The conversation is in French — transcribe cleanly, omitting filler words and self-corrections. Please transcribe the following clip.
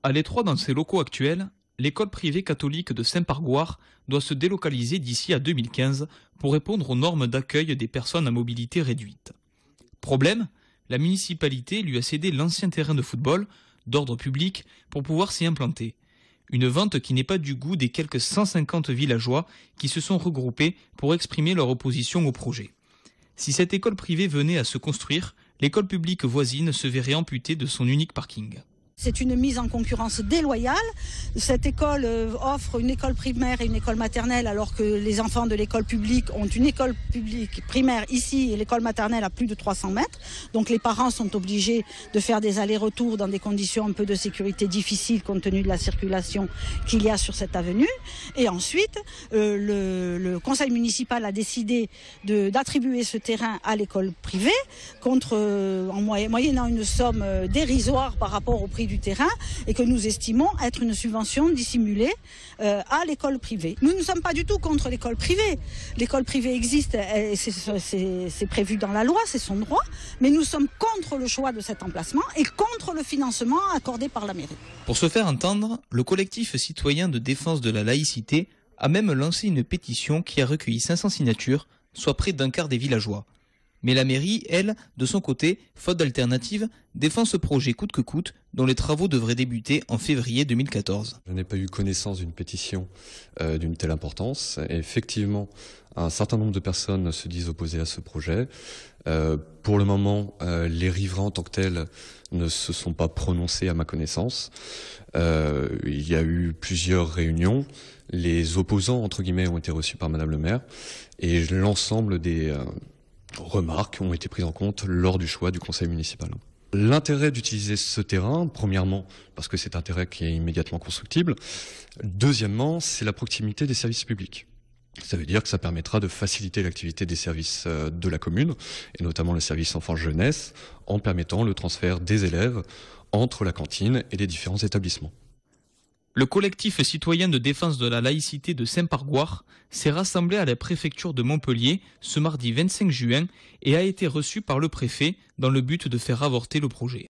À l'étroit dans ses locaux actuels, l'école privée catholique de Saint-Pargoire doit se délocaliser d'ici à 2015 pour répondre aux normes d'accueil des personnes à mobilité réduite. Problème, la municipalité lui a cédé l'ancien terrain de football d'ordre public pour pouvoir s'y implanter. Une vente qui n'est pas du goût des quelques 150 villageois qui se sont regroupés pour exprimer leur opposition au projet. Si cette école privée venait à se construire, l'école publique voisine se verrait amputée de son unique parking. C'est une mise en concurrence déloyale. Cette école offre une école primaire et une école maternelle alors que les enfants de l'école publique ont une école publique primaire ici et l'école maternelle à plus de 300 mètres. Donc les parents sont obligés de faire des allers-retours dans des conditions un peu de sécurité difficiles compte tenu de la circulation qu'il y a sur cette avenue. Et ensuite, le conseil municipal a décidé d'attribuer ce terrain à l'école privée moyennant une somme dérisoire par rapport au prix du terrain et que nous estimons être une subvention dissimulée à l'école privée. Nous ne sommes pas du tout contre l'école privée. L'école privée existe, c'est prévu dans la loi, c'est son droit, mais nous sommes contre le choix de cet emplacement et contre le financement accordé par la mairie. Pour se faire entendre, le collectif citoyen de défense de la laïcité a même lancé une pétition qui a recueilli 500 signatures, soit près d'un quart des villageois. Mais la mairie, elle, de son côté, faute d'alternative, défend ce projet coûte que coûte, dont les travaux devraient débuter en février 2014. Je n'ai pas eu connaissance d'une pétition d'une telle importance. Et effectivement, un certain nombre de personnes se disent opposées à ce projet. Pour le moment, les riverains en tant que tels ne se sont pas prononcés à ma connaissance. Il y a eu plusieurs réunions. Les opposants, entre guillemets, ont été reçus par Madame le maire. Et l'ensemble des remarques ont été prises en compte lors du choix du conseil municipal. L'intérêt d'utiliser ce terrain, premièrement, parce que c'est un terrain qui est immédiatement constructible. Deuxièmement, c'est la proximité des services publics. Ça veut dire que ça permettra de faciliter l'activité des services de la commune, et notamment le service enfants-jeunesse, en permettant le transfert des élèves entre la cantine et les différents établissements. Le collectif citoyen de défense de la laïcité de Saint-Pargoire s'est rassemblé à la préfecture de Montpellier ce mardi 25 juin et a été reçu par le préfet dans le but de faire avorter le projet.